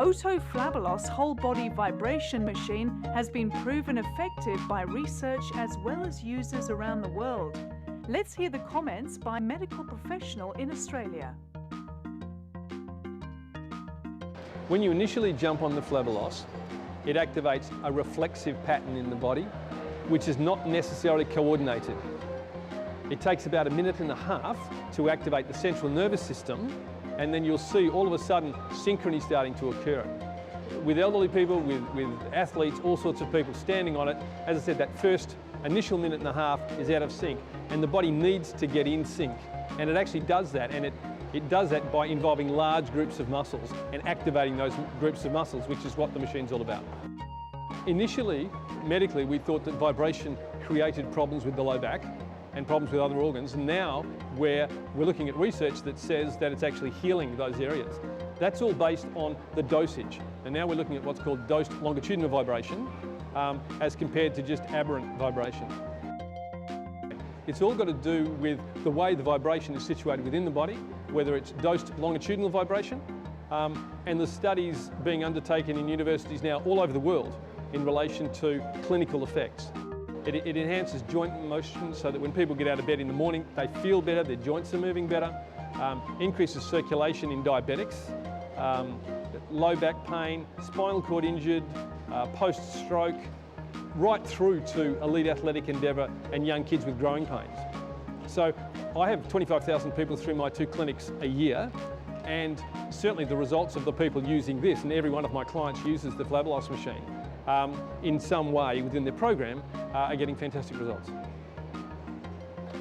OTO FLABéLOS whole body vibration machine has been proven effective by research as well as users around the world. Let's hear the comments by a medical professional in Australia. When you initially jump on the FLABéLOS, it activates a reflexive pattern in the body, which is not necessarily coordinated. It takes about 1.5 minutes to activate the central nervous system, and then you'll see all of a sudden synchrony starting to occur. With elderly people, with athletes, all sorts of people standing on it, as I said, that first initial 1.5 minutes is out of sync, and the body needs to get in sync. And it actually does that, and it does that by involving large groups of muscles and activating those groups of muscles, which is what the machine's all about. Initially, medically, we thought that vibration created problems with the low back and problems with other organs. Now we're looking at research that says that it's actually healing those areas. That's all based on the dosage. And now we're looking at what's called dosed longitudinal vibration as compared to just aberrant vibration. It's all got to do with the way the vibration is situated within the body, whether it's dosed longitudinal vibration, and the studies being undertaken in universities now all over the world in relation to clinical effects. It enhances joint motion so that when people get out of bed in the morning, they feel better, their joints are moving better, increases circulation in diabetics, low back pain, spinal cord injured, post-stroke, right through to elite athletic endeavour and young kids with growing pains. So I have 25,000 people through my 2 clinics a year, and certainly the results of the people using this, and every one of my clients uses the FLABéLOS machine in some way within their program, are getting fantastic results.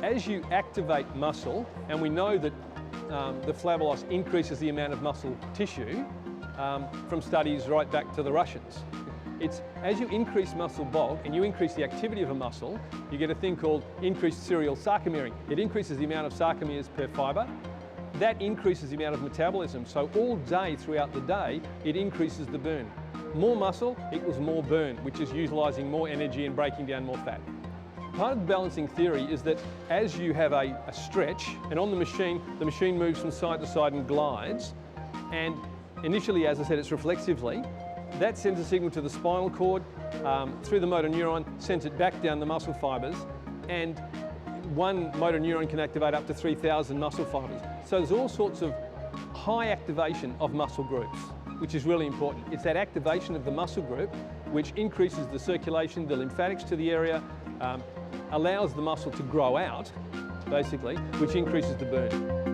As you activate muscle, and we know that the FLABéLOS increases the amount of muscle tissue from studies right back to the Russians. It's as you increase muscle bulk and you increase the activity of a muscle, you get a thing called increased serial sarcomering. It increases the amount of sarcomeres per fibre. That increases the amount of metabolism. So all day throughout the day, it increases the burn. More muscle equals more burn, which is utilising more energy and breaking down more fat. Part of the balancing theory is that as you have a stretch, and on the machine moves from side to side and glides, and initially, as I said, it's reflexively. That sends a signal to the spinal cord, through the motor neuron, sends it back down the muscle fibres, and one motor neuron can activate up to 3,000 muscle fibres. So there's all sorts of high activation of muscle groups, which is really important. It's that activation of the muscle group which increases the circulation, the lymphatics to the area, allows the muscle to grow out, basically, which increases the burn.